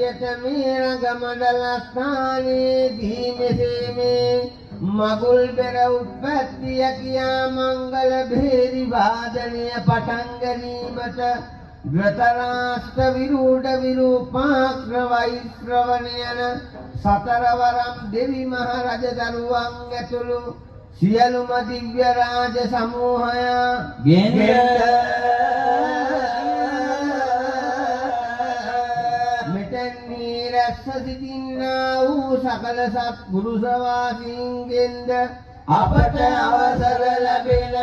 හරියට මේ රඟමඩල ස්ථානයේදී මෙසේ මේ මගුල් පෙර උත්පත්තිය කියා මංගල භේරි වාදනය පටන් ගැනීමට ධෘතරාෂ්ට්‍ර විරූඪ විරූපාක්‍ර වෛශ්‍රවණ යන සතරවරම් දෙවි මහ රජ දරුවන් ඇතුළු සියලුම දිව්‍ය රාජ සමූහය මෙතෙන්හි රැස්ව සිටින්නා වූ සකල සත්පුරු සවාසීන්ගෙන්ද අපට අවසර ලැබෙන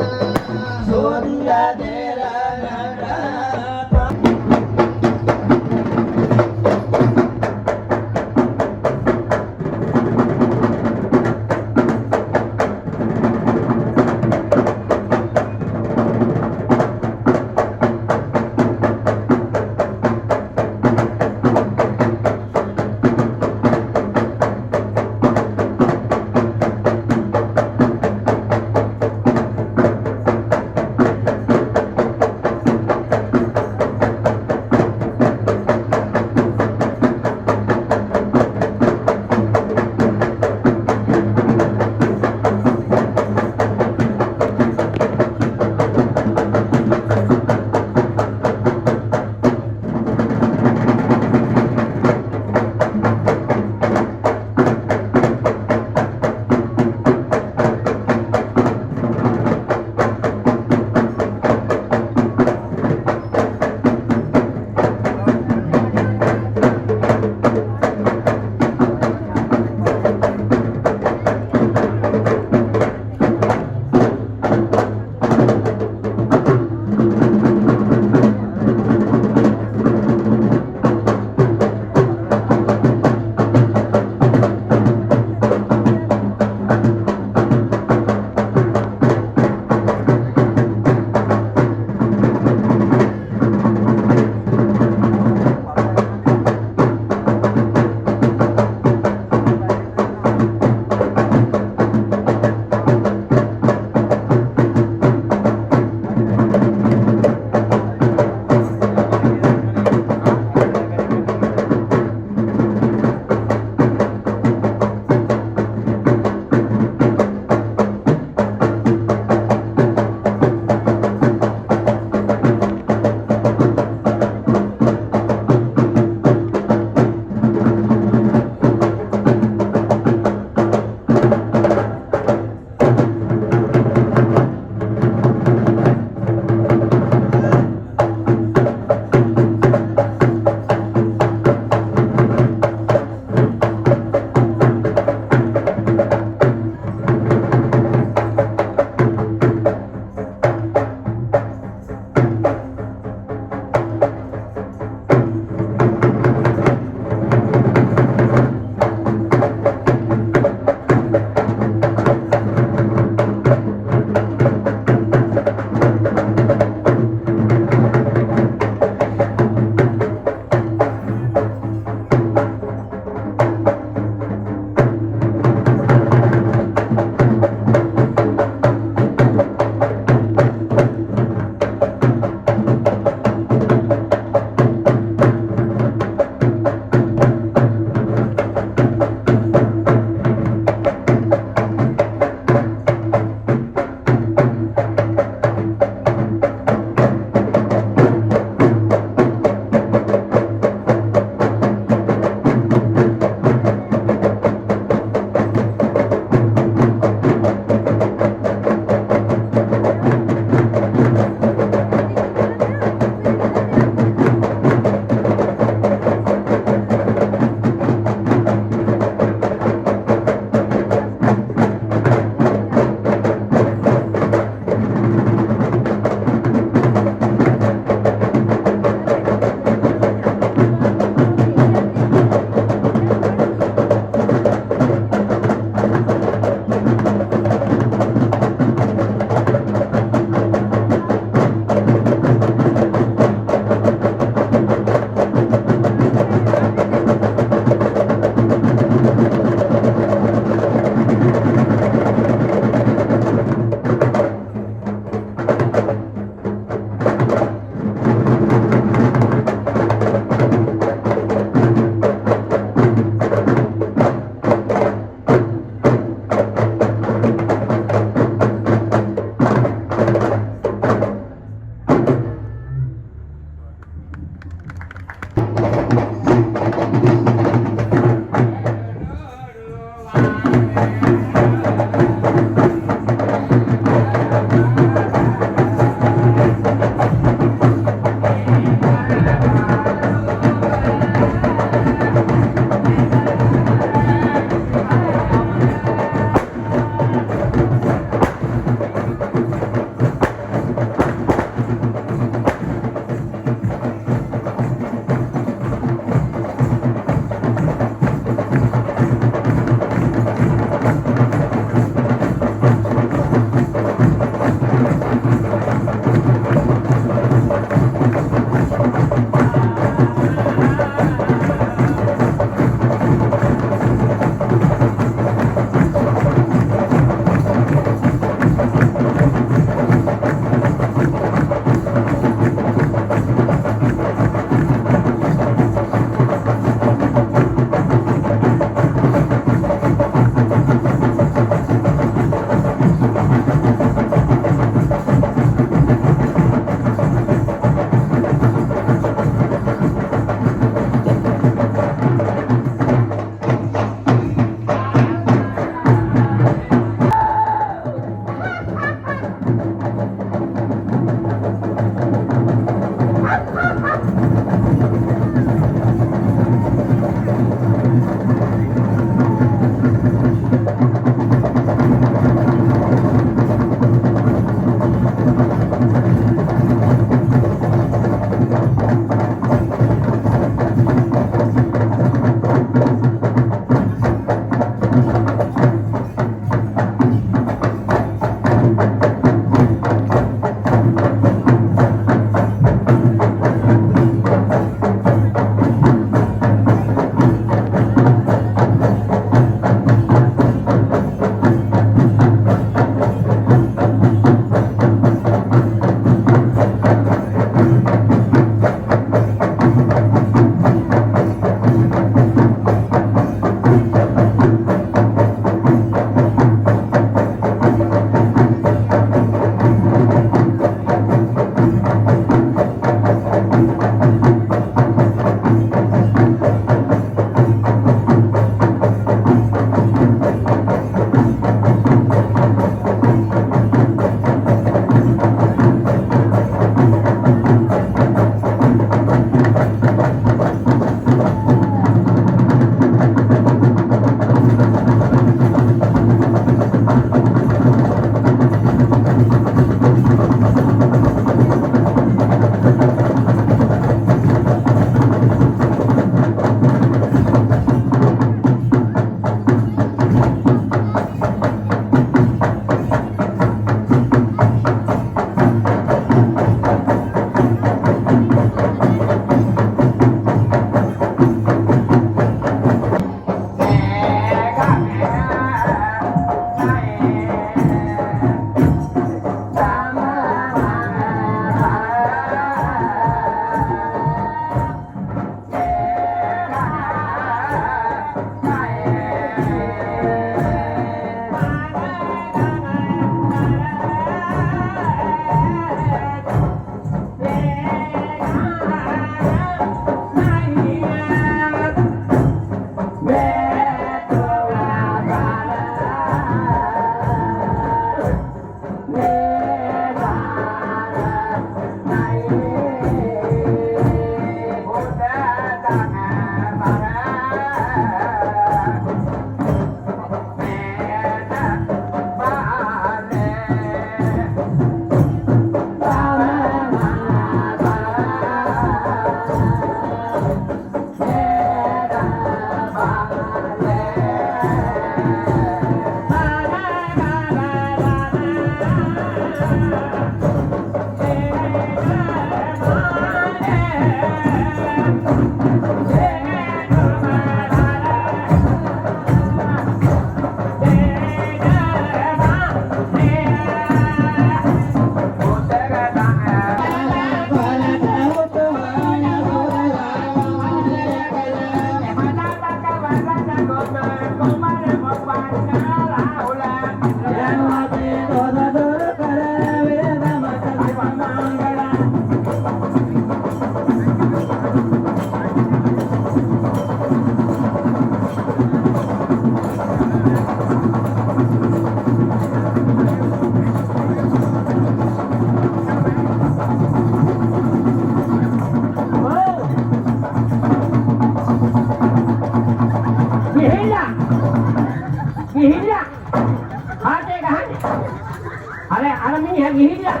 ගිහිල්ලා.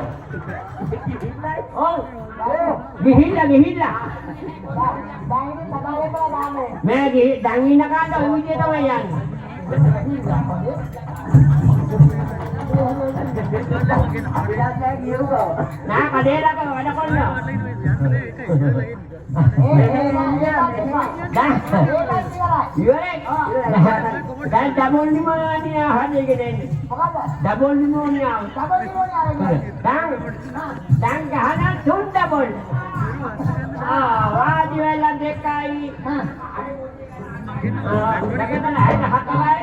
ඔව්. ගිහිල්ලා. මේ දැන් ඉන්න කාලේ ඔය විදිය තමයි යන්නේ. නෑ කඩේලක වැඩ කරනවා. ඉවරයි. දැන් ඩබල් නිමෝනියා හදගෙන ඉන්නේ. මොකද? ඩබල් නිමෝනියා. දැන් ගහන තුන් ඩබල්. වාඩි වෙලා දෙකයි. දැන් හතයි.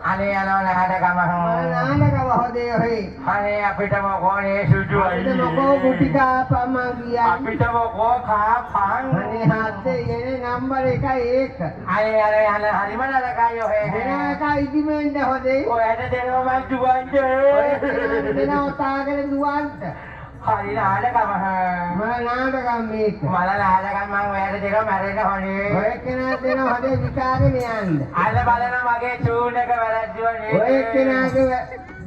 අනේ යනවා නාටකම හොදේ ඔහේ අනේ අපිටම කොනේ සුදු අයියේ මොකෝ කුටිකා පමන් ගියා අපිටම කෝ කාපන් අනේ හත්තේ යන්නේ නම්බර 1 අනේ හරිම නරකයි ඔහේ දෙනක ඉදිමෙන්ද හොදේ ඔයාට දෙනවා මං දුවන්ට ඔය දෙනවා තාගෙන දුවන්ට හරි නාටකම නාටකම් මේක මල නාටකම් මං ඔයාට දෙනවා මැරෙන්න හොනේ ඔය කෙනා දෙනවා හොදේ විකාරේ යන්න අද බලන මගේ චූන් එක වැරද්දුවනේ ඔය කෙනාගේ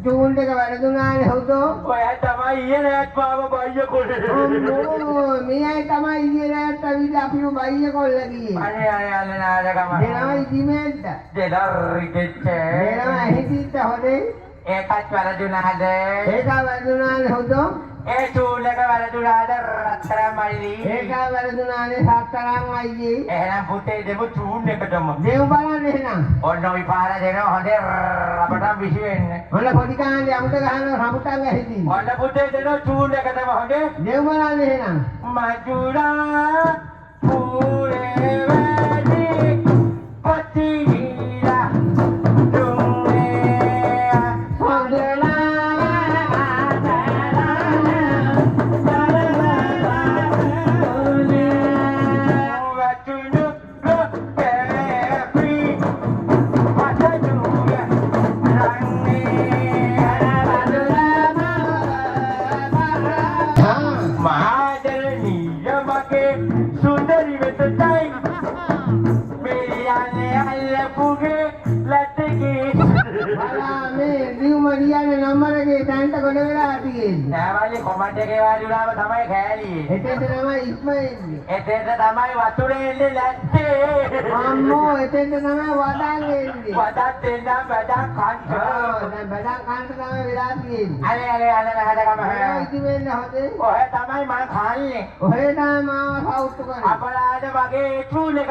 චූන් එක වැරදුනානේ හොදෝ ඔයා තමයි ඊයේ රාත් පාව බයිය කොල්ලේ අම්මෝ මෙයයි තමයි ඊයේ රාත් අවිලා අපිව බයිය කොල්ල ගියේ අනේ නාටකම දෙනවා ඉදිමෙන්ද දෙදරිගෙච්ච දෙනවා හිතිට හොදේ ඒකත් වැරදුනාද ඒක වැරදුනානේ හොදෝ ඒ චූන් එක වැරදුනාද රත්තරන් මල්ලි ඒක වැරදුනානේ රත්තරන් අයියේ එහෙනම් පුතේ දෙමු චූන් එකටම දෙමු බලන්න එහෙනම් ඔන්න ওই පාර දෙනවා හොඳේ අපට විසි වෙන්න ඔන්න පොඩි කාණ්ඩේ අමුත ගහන රමුටන් ඇහිදී ඔන්න පුතේ දෙනවා චූන් එකටම හොඳේ දෙමු බලන්න එහෙනම් මජුරා පූරේ වැඩි පතිවිලා නෑවලි කොමන්ට් එකේ වාඩි වුණාම තමයි කෑලි. එතෙන්ද තමයි ඉක්ම එන්නේ. එතෙන්ද තමයි වතුරේ එන්නේ නැත්තේ. අම්මෝ එතෙන්ද තමයි වඩන් එන්නේ. වඩක් දෙන්න බඩක් කන්න. දැන් බඩක් කන්න තමයි වෙලා තියෙන්නේ. අනේ හදකම ඉති වෙන්න හොදේ. ඔය තමයි මම කන්නේ. ඔය තමයි මාව සවුතු කරන්නේ. අපරාධ වගේ චූන් එක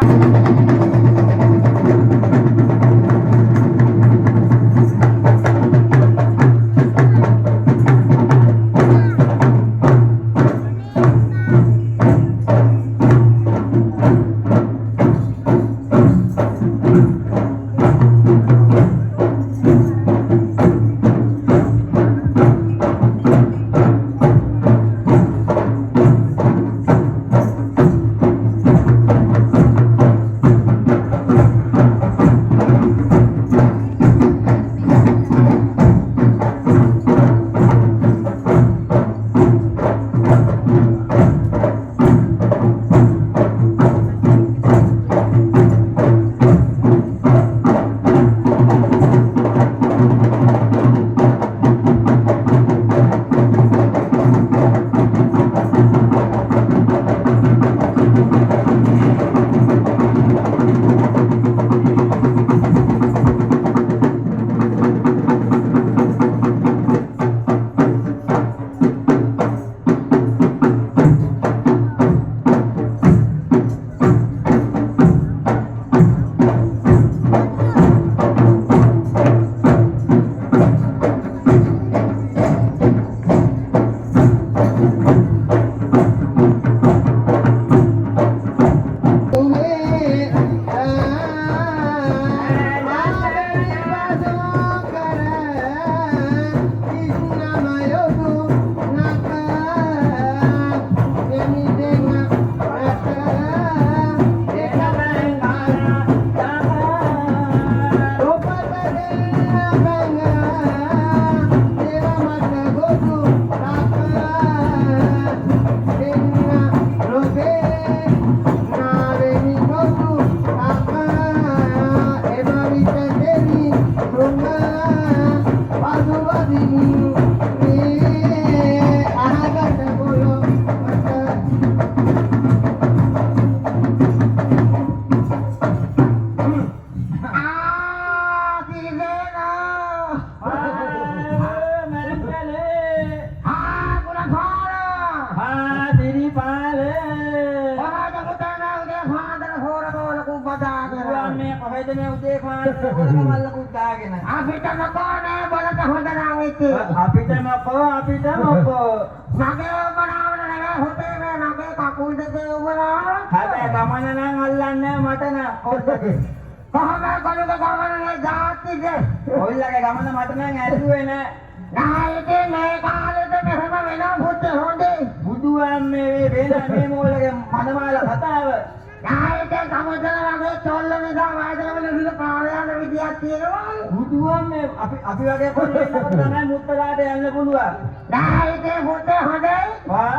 දිරිපාල පහද පුතන උදේ පාන්දර හොර බෝල කුබදාගෙන මේ කොහෙද මේ උදේ පාන්දර හොරමල්ල කුද්දාගෙන අපිට මොකෝනේ බලත හොඳ නම් ඉති අපිට මොකෝ මගේ උඹනාවන නේ හොතේ මේ මගේ කකුල් දෙකේ උඹනාව හැබැයි ගමන නම් අල්ලන්නේ මට නෑ කොහෙද කොහොමද ගලුක ගමනේ જાතිද ඔයලගේ ගමන මට නම් ඇදුවේ නෑ නායකේ මේ කාලෙද මෙහෙම වෙනවා පුතේ හොඳේ බුදුන් මේ වෙන මේ මොලගේ මනමාල කතාව නායකේ සමුදල වගේ චොල්ල නිසා වාදකවල විල පාරයන් විදියක් තියෙනවා බුදුන් මේ අපි වගේ පොඩි වෙනකොට තමයි මුත්තලාට යන්න පුළුවන් නායකේ පුතේ හොඳේ ආ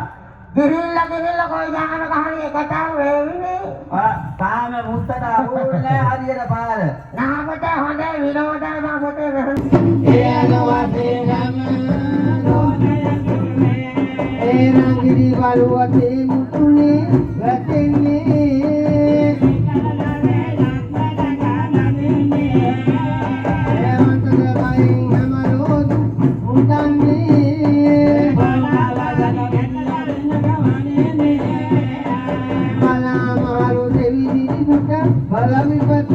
ගිහිල්ලා කොයි දාන කහරි එකටම වේවිනේ තාම මුත්තට අහුන්නේ හරියට පාර නාමත හොඳේ විනෝදයි මා පුතේ ඒ අනවතේ ඒ රංගිරි වලුවතේ මුතුනේ වැටෙන්නේ ඒ වන්තද බයින් හැමරෝද උන්දන්නේ මලා මහලු දෙවි දිරිමුට බලමිපත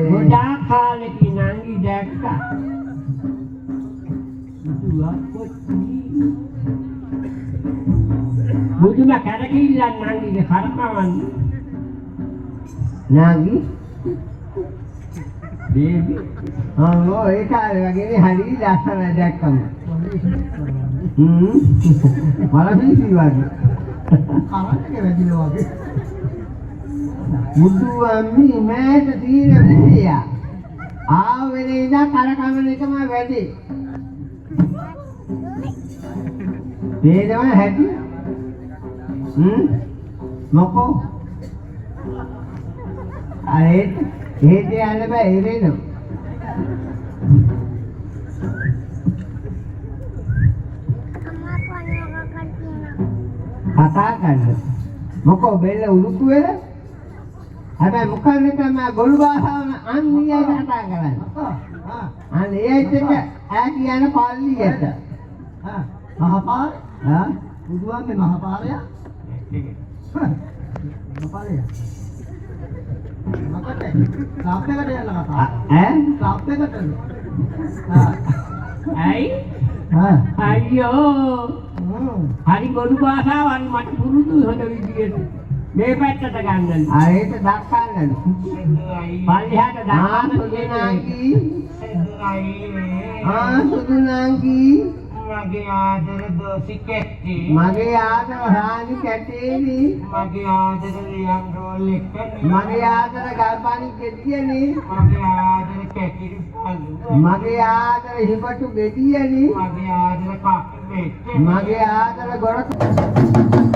ගොඩාක් කාලෙකින් නංගි දැක්කා. බුදුම කරකිල්ලන් නංගිගේ කරකවන්න. නාගි බේබි ඒ කාලේ වගේ හරි ලස්සන දැක්කම මලපිසි වගේ කරන්නේ වැදිනවා වගේ මුදු අම්මි මෑට තීර විදියා ආවෙලේ ඉඳන් කරකමන එකම වැඩි මේ තමයි හැටි මොකෝ ඒත් යන්න බෑ ඉරේන කතා කරන්න මොකෝ බෙල්ල උරුතු වෙලා හැබැයි මොකද තමයි ගොළු භාෂාවම අන්නියයි කතා කරන්නේ අනේ ඒත් එක ඈ කියන පල්ලියට මහපාර බුදුන්ගේ මහපාරය මහපාරය මොකද ක්ලබ් එකට යනවා ක්ලබ් එකට ඇයි අයියෝ හරි ගොළු භාෂාවන් මට පුරුදු හොඳ විදියට මේ පැත්තට ගන්නන්න ඒක දක්වන්න පල්ලියට දාන්න සුදු නංගි මගේ ආදර දෝසි කැටි මගේ ආදර රාණි කැටේනි මගේ ආදර ලියන් රෝල් එකනේ මගේ ආදර ගල්පණි ගෙඩියනේ මගේ ආදර කැකිරි පල්ලු මගේ ආදර හිපටු ගෙඩියනේ මගේ ආදර කප්පි මෙට්ටේ මගේ ආදර ගොරට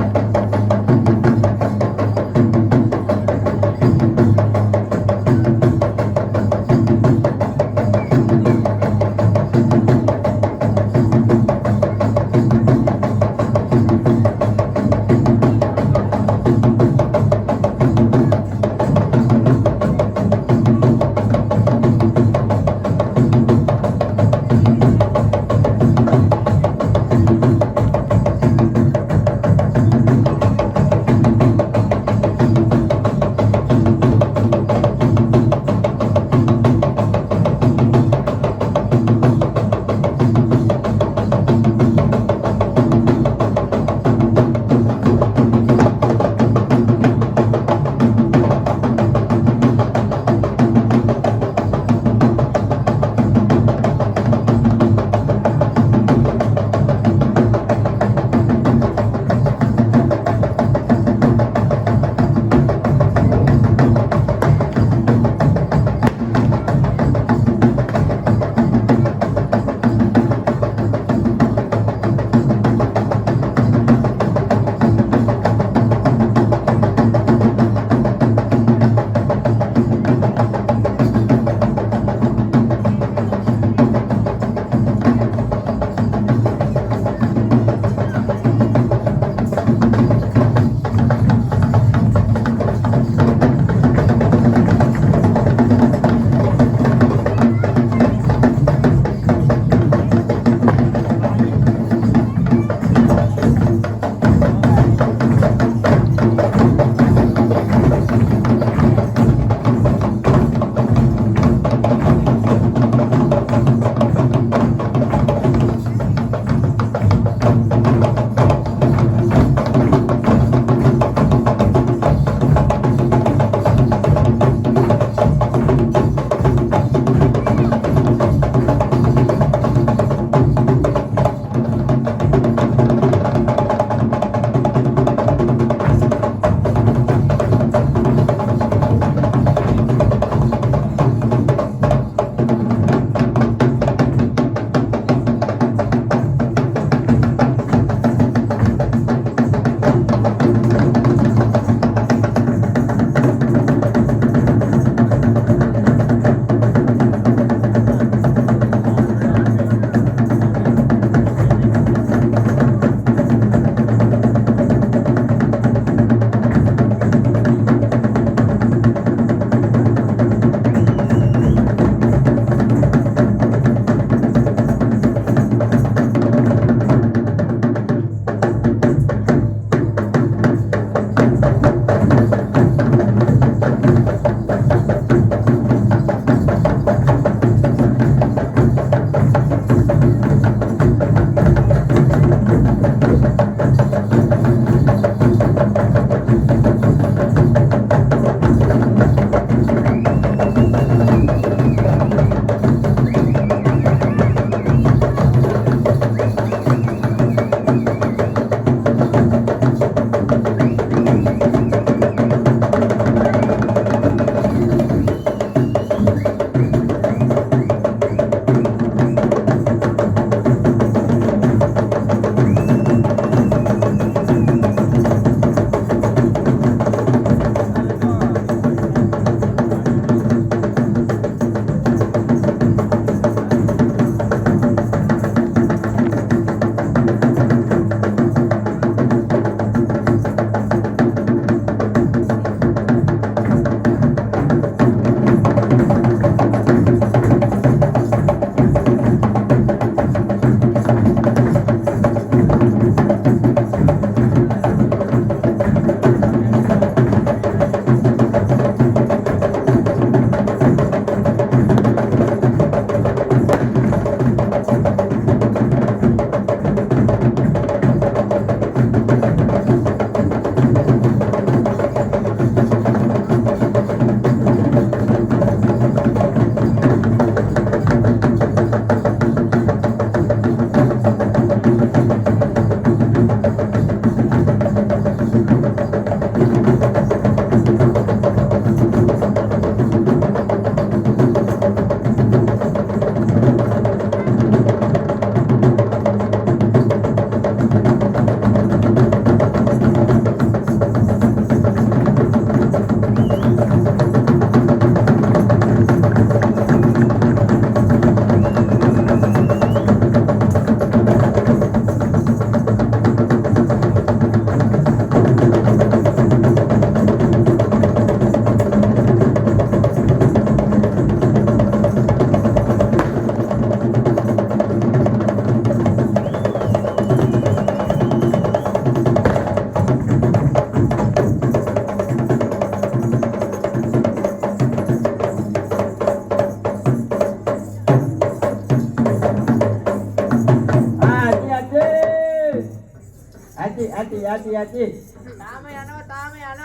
ඇති.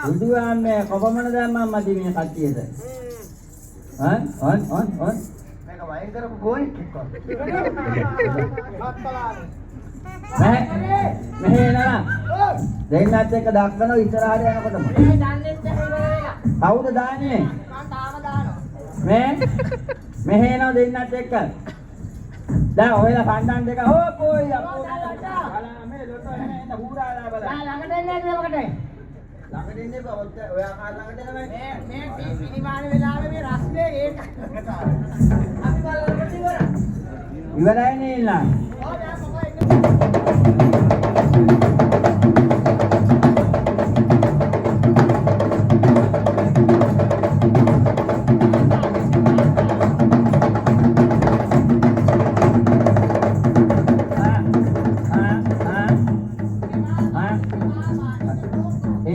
බුදුහාමේ කොපමණ දැම්මම මදි මේ කට්ටියට. ඔන්. මේක වයින් කරපු ගෝනික් එක්ක. මෙහෙ නලා. දෙන්නත් එක්ක දක්වන ඉස්සරහට යනකොටම. මේ දන්නේ නැහැ. කවුද දාන්නේ? මම තාම දානවා. මෙහෙ නෝ දෙන්නත් එක්ක. දැන් ඔයලා කණ්ඩායම් දෙක කොයි අපෝ. බලන්න මේ ලොටෝ එන්න හුරාලා බලන්න. ළඟට එන්නේ නැහැ මොකට? ළඟට ඉන්නේ බවත් ඔයා කාට ළඟට එනවද? මේ පිළිමාන වෙලාවේ මේ රස්නේ ඒක. අපි බලන්න ඉවරයි නේ ඉන්න. ඔව් දැන් මොකද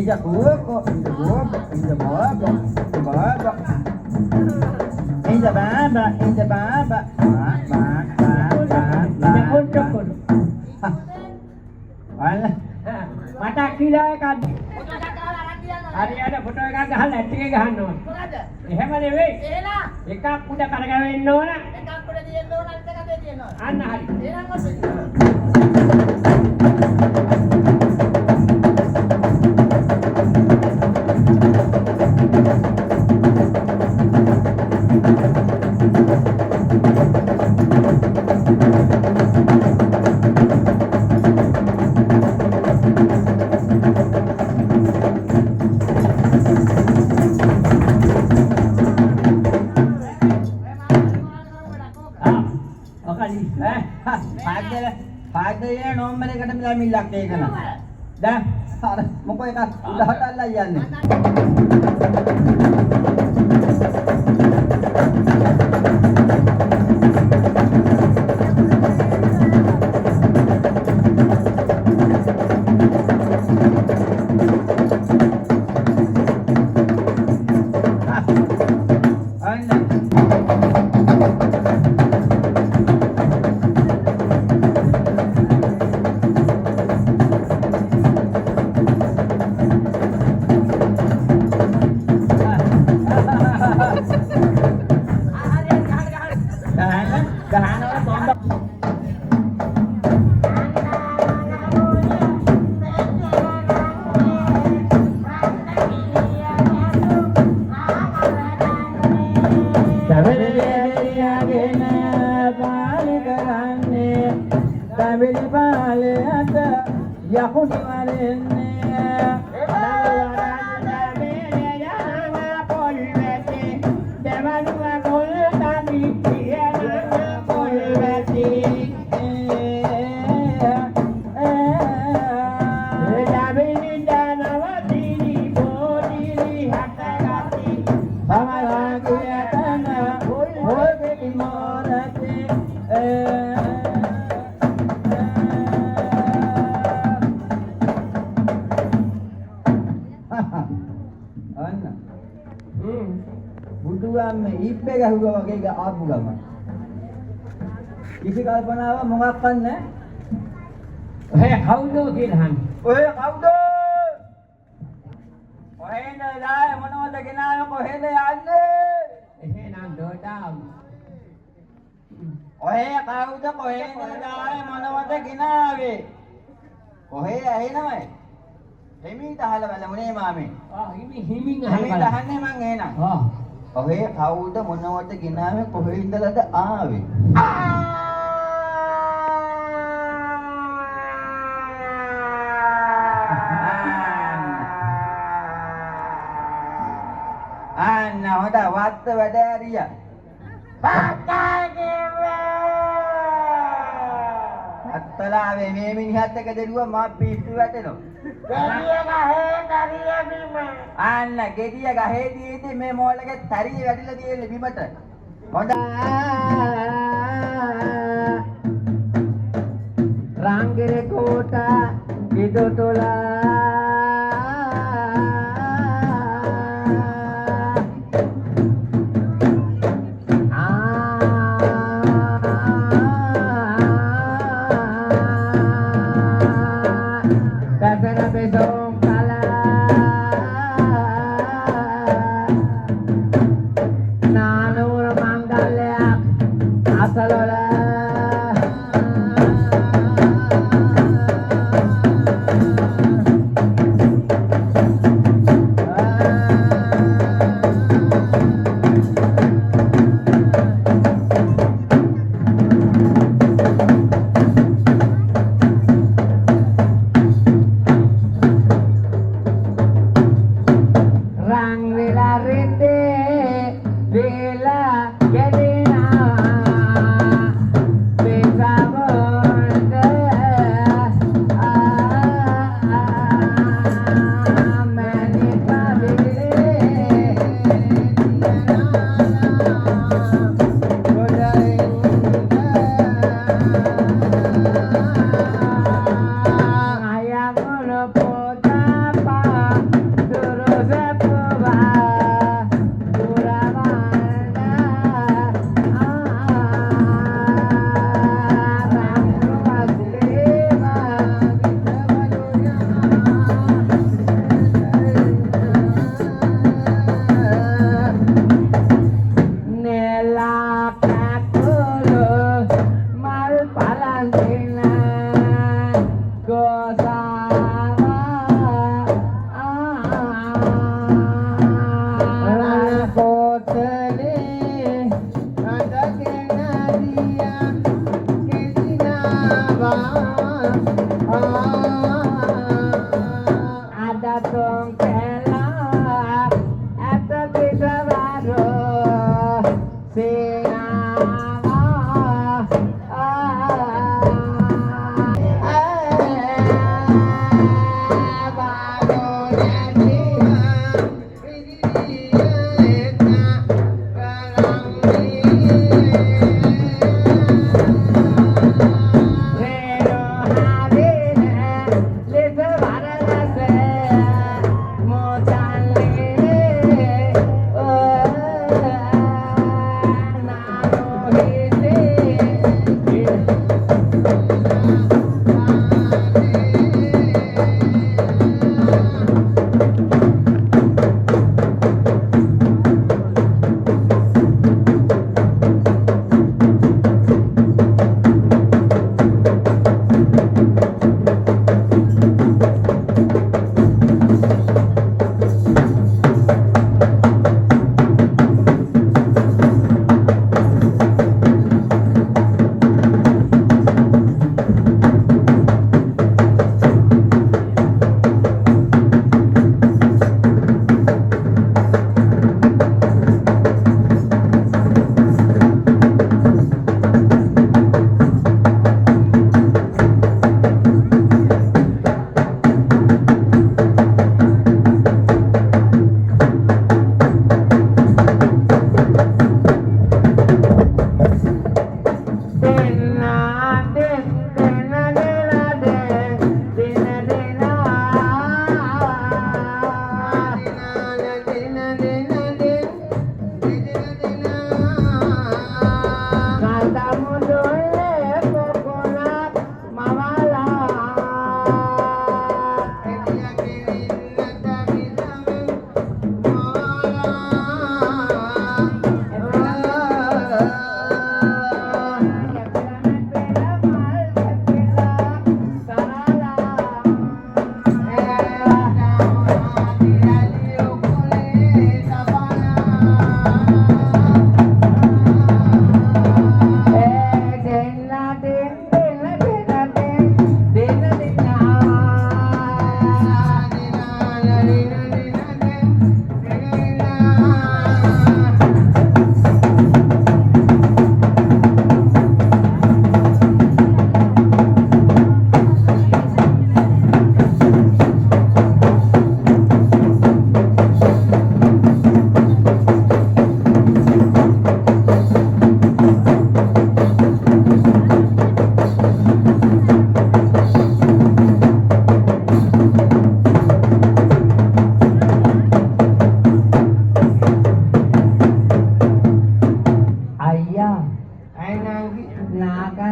Inja buko, inja baba. Inja baba. Inja kuncuk. Wala. Mata kira kan. Hari ada foto එකක් ගහලා ඇට් එකේ ගහන්න ඕන. මොකද? එහෙම නෙවෙයි. එහෙනම් එකක් උඩ කරගෙන ඉන්න ඕන. එකක් උඩ තියෙන්න ඕන අනිත් එකක් දෙන්න තියෙන්න ඕන. අන්න හරි. එහෙනම් ඔන්න. පාඩේ නෝම්බර් එකට මිලා මිල්ලක් ඒක න ะ දැන් අර මොකෝ එකක් උඩහට අල්ලලා යන්නේ නැවිලි පාලයට යකුඩි වරෙන්නේ බුදුගාමේ ඉබ්බේ ගහුවා වගේ ආපු ගම. කිසි කල්පනාවක් මොකක්වත් නැහැ. ඔය කවුද කියලා අහන්නේ? ඔය කවුද? කොහෙන්ද දාය මොනවද ගෙනාවේ කොහෙන්ද යන්නේ? එහෙනම් දොඩාම්. ඔය කවුද කොහෙන්ද දාය මොනවද ගෙනාවේ? කොහේ ඇහෙනවයි? හිමිට අහලා බලමුනේ මාමේ. හිමින් හිමිට අහන්නේ මං එහෙනම්. ඔහේ කවුද මොනවද ගෙනාවේ කොහේ ඉඳලාද ආවේ? අන්න හොඳ වත්ත වැඩ ඇරියා. අත්තලාවේ මේ මිනිහත් එක දෙරුවා මා පිස්සු වැටෙනවා. අන්න ගෙඩිය ගහේ දීදී මේ මෝලගේ තරිය වැටිලා තියෙන්නේ බිමට. හොඳ රාංගිරේ කොට ඉදොතොලා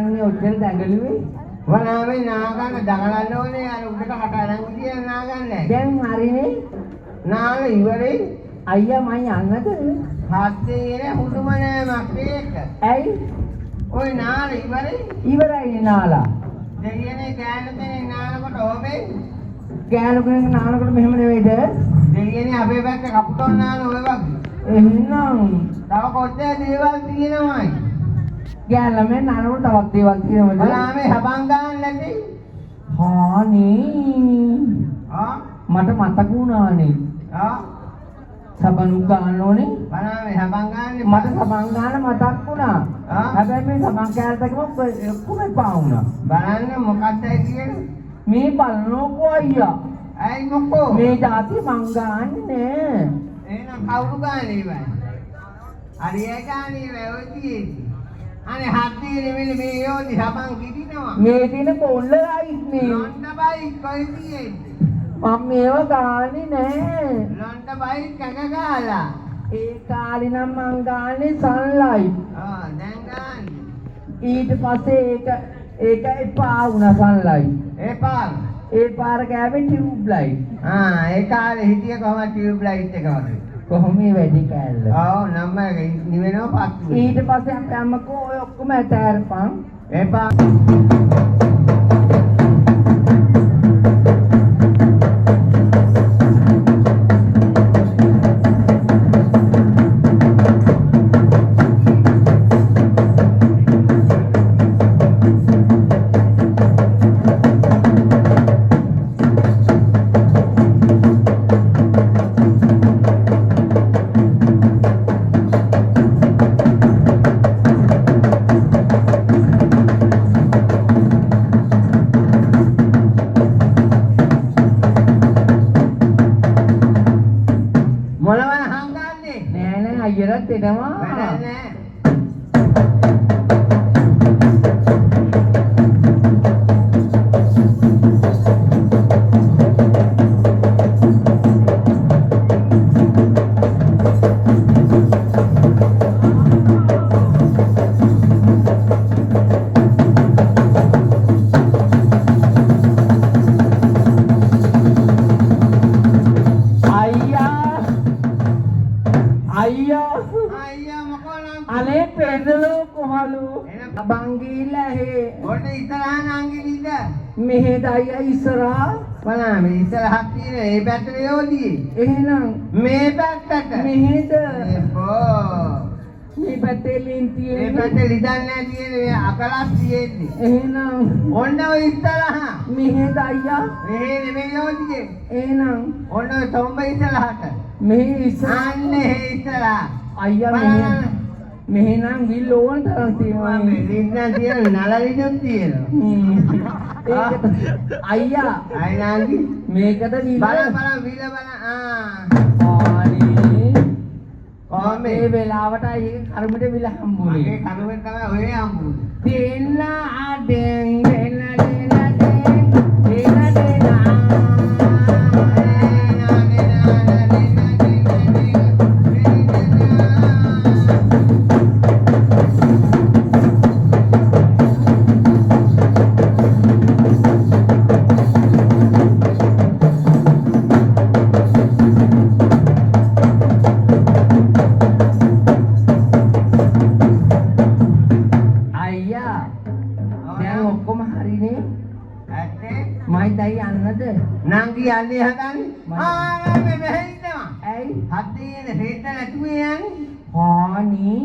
නාගන්නේ ඔච්චර දැඟලුවේ? වනාවේ නාගන්න දඟලන්න ඕනේ අර උඩට කට අරන් ගියේ නාගන්නේ. දැන් හරිනේ. නාල ඉවරේ. අයියා මං යන්නද? හත්දේ හුදුම නෑමක් ඒක. ඇයි? ඔය නාල ඉවරේ. ඉවරයි නාලා. දෙයියනේ ගෑනු කෙනෙක් නානකොට ඕමේ. ගෑනු කෙනෙක් නානකොට මෙහෙම නෙවෙයිද? දෙයියනේ අපේ පැත්ත කපුටොන් නාන ඔය වගේ. එහෙනම් තව කොච්චර දේවල් තියෙනවයි. ගෑනම නානකොට තවත් දේවල් තියෙනවද? වනාවේ හබන් ගන්න නැති. හානේ. මට මතක වුණානේ. සබන් ගන්න ඕනේ. වනාවේ හබන් ගන්න මට සබන් ගන්න මතක් වුණා. හැබැයි මේ සබන් කෑල්ලකම කොහේ පාවුණා. බලන්න මොකක්ද කියන්නේ? මේ බලනකො අයියා. ඇයි මොකෝ? මේ જાති මං ගන්නෑ. එහෙනම් කවුරු ගන්නේ ඉවයි? හරි ඒ ගන්නේ ඔය තියෙන්නේ. අනේ හත්දී නෙමෙයි මේ යෝනි සබන් කිදිනවා. මේ දින පොල්ලයිත් නේ. ලොන්ඩ බයි කොයි තියෙන්නේ? මම මේව ගානේ නෑ. ලොන්ඩ බයි කක ගාලා. ඒ කාලේ නම් මං ගානේ සන්ලයිට්. දැන් ගන්නේ. ඊට පස්සේ ඒක එපා වුණා සන්ලයිට්. එපා. ඒ පාර ගෑවේ ටියුබ් ලයිට්. ඒ කාලේ හිටිය කොහමද ටියුබ් ලයිට් එක වගේ? කොහොම මේ වැඩි කෑල්ල. ඔව් නම් නිවෙනවා පත්තු. ඊට පස්සේ අපි අම්මකෝ ඔය ඔක්කොම ඇතෑරපන්. එපා. අයියලත් එනවා. වැඩක් නෑ. අනේ පෙන්නලෝ කොහලු බංගීලා හේ ඔන්න ඉස්සරහා නංගිනිද මෙහෙද අයියා ඉස්සරහා බලන්න මේ ඉස්සරහා තියෙන මේ පැත්තට යෝදී එහෙනම් මේ පැත්තට මෙහෙද එපෝ මේ පැත්තේ ලින් තියෙන්නේ මේ පැත්තේ ලිදන්නේ තියෙන මේ අකලක් තියෙන්නේ එහෙනම් ඔන්න ඔය ඉස්සරහා මෙහෙද අයියා මෙහෙ නෙමෙයි යෝදී එහෙනම් ඔන්න ඔය තොඹ ඉස්සරහට මෙහෙ ඉස්සරහා අන්නේ ඉස්සරහා අයියා මෙහෙනම් විල් ඕන තරම් තියෙනවා මේ ලින්න තියෙන නලලිදුත් තියෙනවා අයියා අයිනාන්දි මේකද විල බලන්න විල බලන්න ආනේ කොහොමද මේ වෙලාවට අයියේ කර්මෙට විල හම්බුනේ මගේ කර්මෙන් තමයි ඔය හම්බුනේ දෙන්න ආදෙන් දෙන්න නංගි යන්නේ හදන්නේ ආ මේ මෙහෙන්නවා ඇයි හදිනේ හේත නැතුවේ යන්නේ ආනි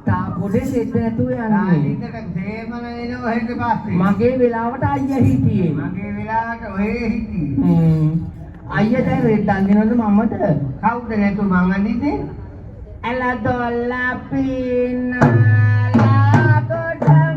තාපොඩේ හේත නැතුව යන්නේ ඊකට තේමන එනවා හෙට පස්සේ මගේ වෙලාවට අයියා හිටියේ මගේ වෙලාවට ඔය හිටියේ අයියා දැන් රෙද්ද අඳිනවද මමද කවුද නැතු මං අඳින්නේ ඇලා දොල්ලා පින්නාලා කොටමෙලා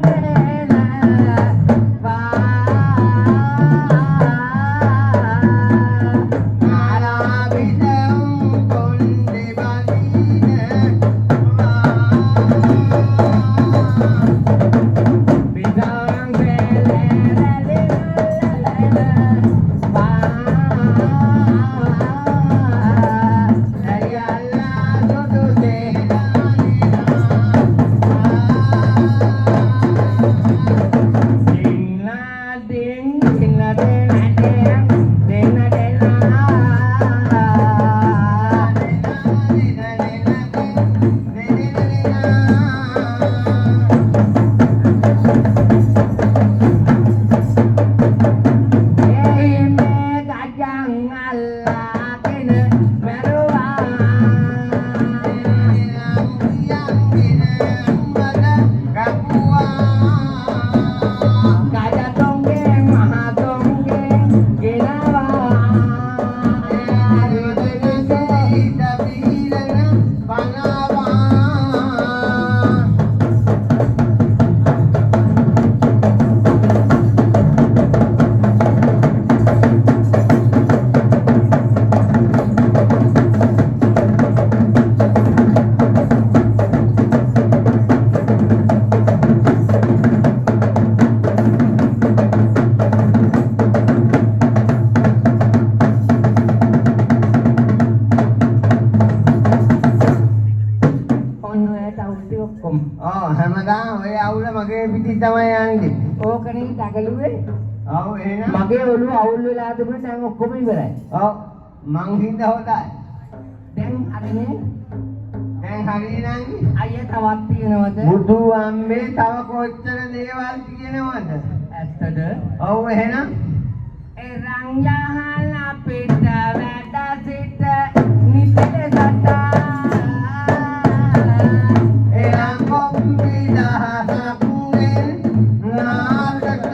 හැමදාම ඔය අවුල මගේ පිටින් තමයි යන්නේ. ඕකනේ දගලුවේ. ඔව් එහෙනම් මගේ ඔළුව අවුල් වෙලා තිබුණේ දැන් ඔක්කොම ඉවරයි. ඔව් මං හින්දා හොදයි. දැන් අරනේ දැන් හරියනම් අයියා තවත් තියනවද? බුදු අම්මේ තව කොච්චර දේවල් තියෙනවද? ඇත්තද? ඔව් එහෙනම් එරන් යහන අපිට වැඩ සිට නිතර සතා එරන් කොම්බිදහසක් නාටක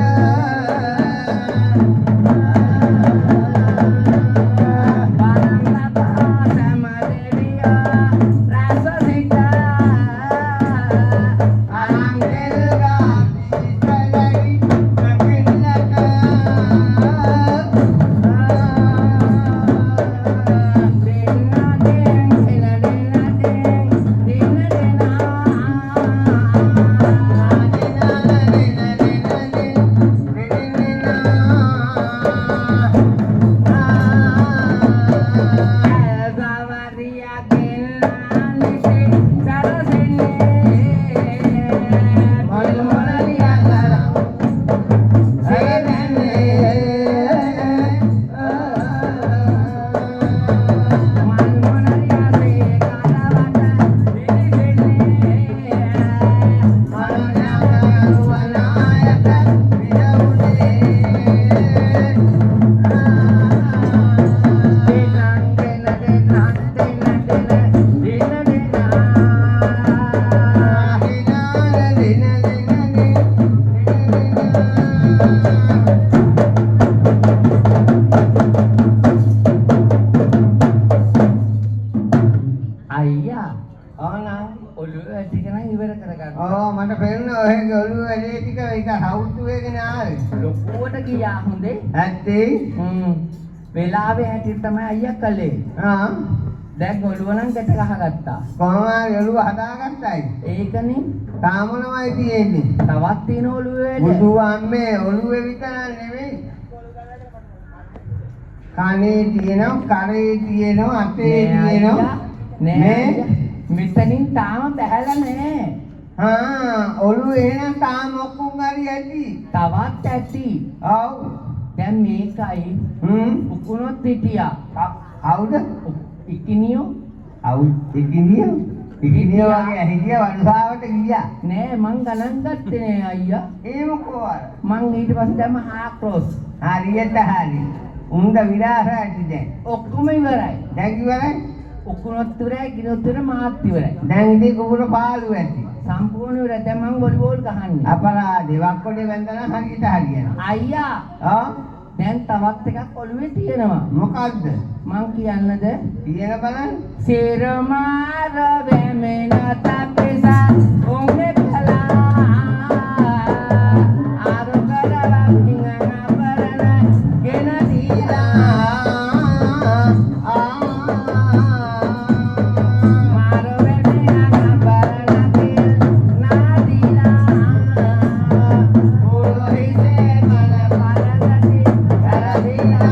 මට පෙන්නේ ඔයගේ ඔළුව වැඩේ ටික ඒක හවුතු වෙගෙන ආවේ. ලොකුවට ගියා හොඳේ. ඇත්තේ? වෙලාවේ හැටියට තමයි අයියා කළේ. දැන් ඔළුව නම් ගැට ගහගත්තා. කොහොමද ඔළුව හදාගත්තයි? ඒකනේ. තාමනමයි තියෙන්නේ. තවත් තියෙන ඔළුවේ වැඩ. බුදු අම්මේ ඔළුවේ විතර නෙවෙයි. කනේ තියෙනවා, කරේ තියෙනවා, අතේ තියෙනවා. නෑ. මෙතනින් තාම බැහැලා නෑ. ඔළුවේ එහෙනම් තාම ඔක්කොම හරි ඇති. තවත් ඇති. ඔව්. දැන් මේකයි. උකුණොත් හිටියා. කවුද? ඉකිනියෝ. ඉකිනියෝ වගේ හිටියා වරුසාවට ගියා. නෑ මං ගණන් ගත්තේ නෑ අයියා. ඒ මොකෝ අර? මං ඊට පස්සේ දැම්ම හාක්‍රොස්. හරියට හරි. උන්ද විලාසයි දැන්. ඔක්කොම ඉවරයි. දැන් ඉවරයි. උකුණොත් ඉවරයි, කිනොත් ඉවරයි, මාත් ඉවරයි. දැන් ඉතින් කුකුර පාළු ඇති. සම්පූර්ණ ඉවරයි. දැන් මං වොලිබෝල් ගහන්නේ. අපරාධේ වක්කොඩේ වැන්දනම් හරියට හරියනවා. අයියා. දැන් තවත් එකක් ඔළුවේ තියෙනවා. මොකද්ද? මං කියන්නද? කියන බලන්න. සිරමාර වෙමෙන තප්පිසා උංගෙ කලා ආරෝගරවක් නිංගන ගෙන දීලා මාර වෙමෙන නබරන කිල් නාදීලා ඕහිසේ මල පලදති කරදීලා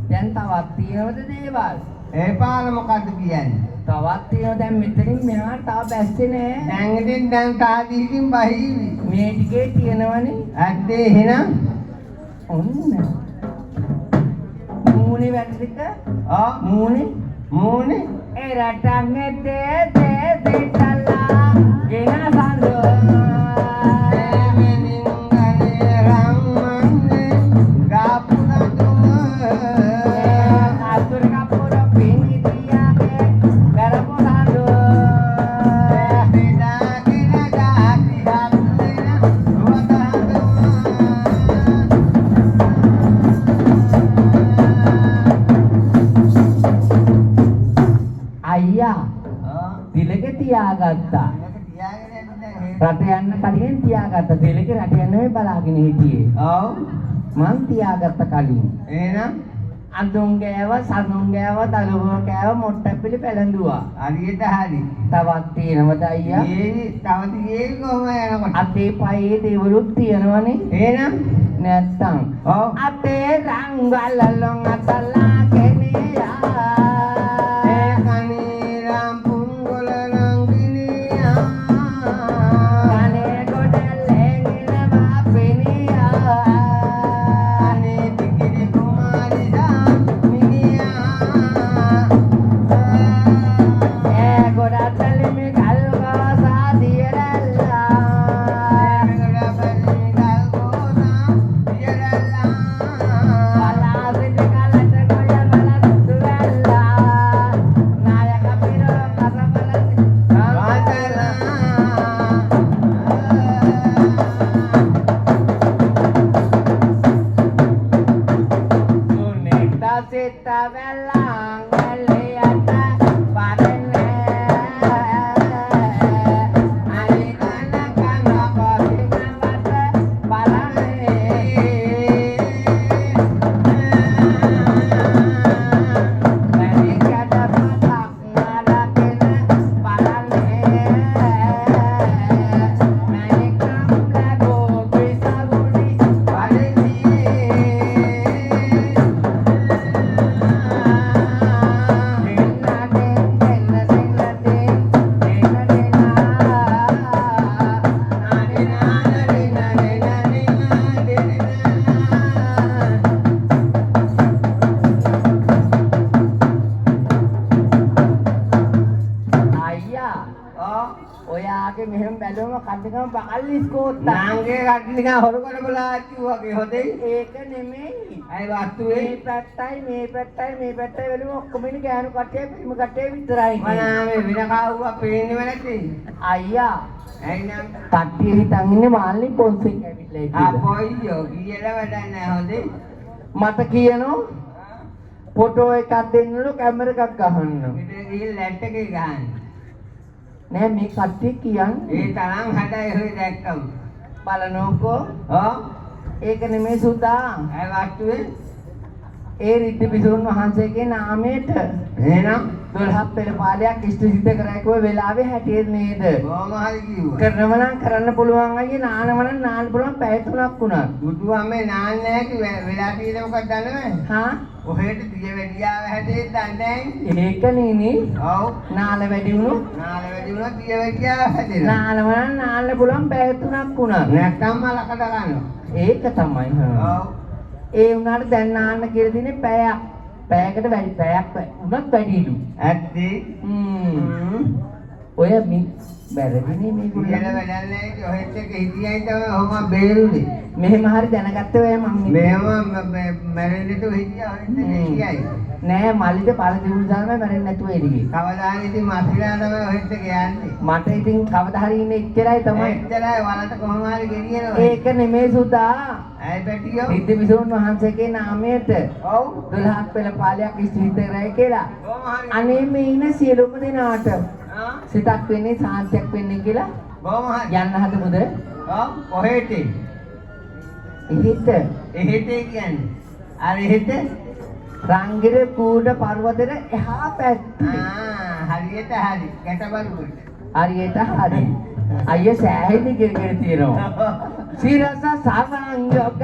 දැන් තවත් තියෙනවද දේවල්? ඒ පාර මොකද්ද කියන්නේ? තවත් තියෙනවා දැන් මෙතනින් මෙහාට තව බැස්සේ නෑ. දැන් ඉතින් දැන් තාදීකින් බහීවි. මේ ටිකේ තියෙනවනේ. ඇත්තේ එහෙනම් ඔන්න. මූණේ වැඩ ටික. මූණේ ඒ රටන්නේ දෙතලා ගෙන සඳෝ. තියාගත්තා. රට යන්න කලින් තියාගත්තා. දෙලකේ රට යන්න මේ බලාගෙන හිටියේ. ඔව්. මං තියාගත්ත කලින්. එහෙනම් අඳුන් ගෑව, සඳුන් ගෑව, දලුව කෑව, මොට්ටපිලි පැලඳුවා. හරියට හරි. තවත් තියෙනවද අයියා? ඒ තව තියෙන්නේ කොහොම යනකොට? අතේ පයේ දේවලුත් තියෙනවනේ. එහෙනම් නැත්තම්. ඔව්. අතේ රංගලලොන් අතලා කෙනියා. ඔයාගේ මෙහෙම බැලුවම කඩේකම පකල්ලිස් කෝත්තා. නාංගේ කඩේ නිකන් හොරකොට බලාච්චි වගේ හොදේ. ඒක නෙමෙයි. අය වස්තුවේ මේ පැත්තයි බැලුවම ඔක්කොම ඉන්නේ ගෑනු කට්ටිය පිළිම කට්ටිය විතරයි. මනාවේ වෙන කවුවා පේන්නේම නැති. අයියා ඇයිනම් කට්ටිය හිතන් ඉන්නේ මාල්ලි පොන්සෙන් ඇවිල්ලා ඉතින්. අපොයියෝ කියලා වැඩක් නැහැ හොදේ. මට කියනෝ ෆොටෝ එකක් දෙන්නලු කැමරා එකක් ගහන්න. ඉතින් ගිහින් ලැට් එකේ ගහන්න. නෑ මේ කට්ටිය කියන්නේ ඒ තරම් හදයි හොය දැක්කම. බලනෝකෝ. ඔව්. ඒක නෙමෙයි සුදා. අය වස්තුවේ ඒ රිද්ද පිසුන් වහන්සේගේ නාමයට එහෙනම් 12 පෙළ පාදයක් ඉෂ්ට සිද්ධ කරයිකෝ වෙලාවේ හැටියෙත් නේද? කොහොම හරි කිව්වා. කරනව නම් කරන්න පුළුවන් අයියේ නානව නම් නාන්න පුළුවන් පැය 3ක් වුණා. බුදුහාමේ නාන්නේ නැහැ කි වෙලා තියෙන්නේ මොකක්ද දන්නවද? හා ඔහෙට දිය වැඩියාව හැදේ දන්නේ නැහැ. ඒක නෙනේ. ඔව්. නාල වැඩි වුණොත් නාල වැඩි වුණා දිය වැඩියාව හැදෙනවා. නානව නම් නාන්න පුළුවන් පැය 3ක් වුණා. නැත්තම් මලකට ගන්නවා. ඒක තමයි. ඔව්. ඒ වුණාට දැන් නාන්න කියලා දිනේ පැයක්. පැයකට වැඩි පැයක් උනත් වැඩිලු. ඇත්තේ. ඔය මේ බැරදිනේ මේගොල්ලෝ. කියලා වැඩක් නැහැ කි ඔහෙත් එක හිටියයි තමයි ඔහොම බේරුනේ. මෙහෙම හරි දැනගත්තේ ඔය මම. මෙහෙම මැරෙන්නට හිටියා ඔහෙත් එක හිටියයි. නෑ මල්ලිට පළ දිනුන දාම මැරෙන්නේ නැතුව එළියේ. කවදා හරි ඉතින් මස්විලා තමයි ඔහෙත් එක යන්නේ. මට ඉතින් කවදා හරි ඉන්නේ එච්චරයි තමයි. එච්චරයි වලට කොහොම හරි ගෙනියනවා. ඒක නෙමෙයි සුදා. ඇයි බැටියෝ? සිද්ධ විසුණු වහන්සේගේ නාමයට ඔව් 12ක් පෙළ පාළයක් ඉස්තිරිත කරයි කියලා. කොහොම හරි අනේ මේ ඉන්න සියලුම දෙනාට ආ සිතක් වෙන්නේ සාන්තියක් වෙන්නේ කියලා කොහොම හරි යන්න හදමුද? ඔව් කොහෙට? ඉහිට එහෙට කියන්නේ අර එහෙට රංගිර කූඩ පර්වතෙට එහා පැත්තේ. හරියට හරි ගැටබරුවට. හරියට හරි. අයිය සෑහෙන කිරකිර තියෙනවා. සිරස සමංගක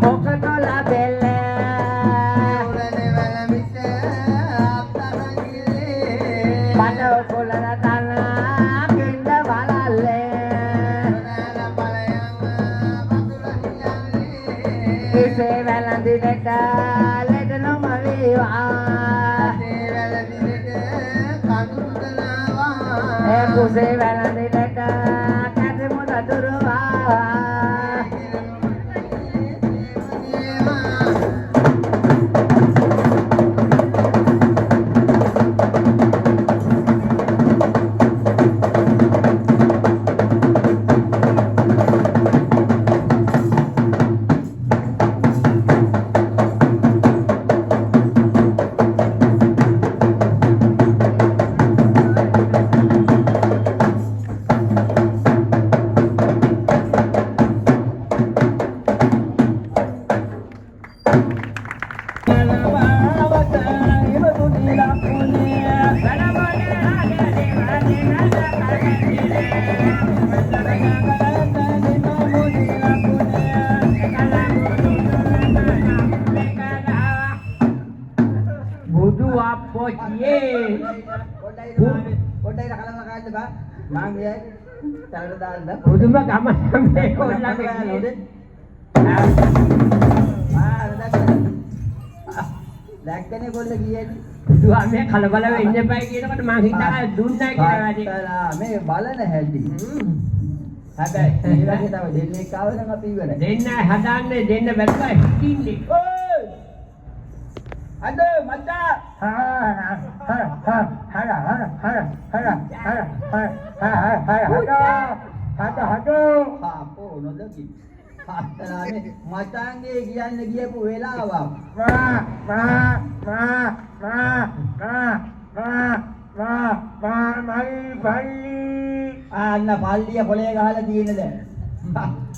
මොකද ලැබෙල උරනේ වල මිට කෙසේ වැළඳිලට ලෙඩ නොම වේවා කුසේ වැළඳිලට කැටමුණ දුරවා බුදු අප්පොච්චියේ පොඩ්ඩයි රකලම කායිද බා මං ගියයි තලට දාන්න බුදුම ගම මේ කොල්ලගේ දැක්කනේ කොල්ල ගියේ බුදුහා මේ කලබල වෙන්න එපා කියනකොට මං හිතා දුන්නා කියලා වැඩි මේ බලන හැටි හැබැයි මේ වගේ තව දෙන්නෙක් ආව නම් අපි ඉවරයි දෙන්න හදාන්නේ දෙන්න බැලුවා හිටින්නේ ඔය අද මචා අපෝ නොදකි හතරානේ මචංගේ කියන්න ගියපු වෙලාවක් අන්න පල්ලිය පොලේ ගහලා තියෙන දැන්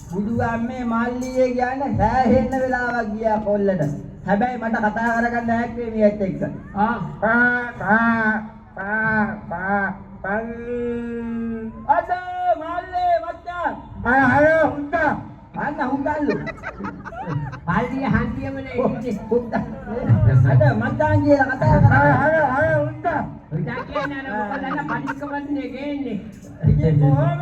බුදුගාමේ මල්ලියේ කියන්නේ සෑහෙන්න වෙලාවක් ගියා කොල්ලට හැබැයි මට කතා කරගන්න හැක්කේ මේත් එක්ක අද මල්ලේ මචං අන්න හුඟල්ලු පල්ලිය හන්දියමනේ ඉන්නේ අද මචං කියලා කතා කරා උදා කියන්නේ අර මොකදන්න පරික්කමන්නේ ගේන්නේ ඉතින් කොහොමද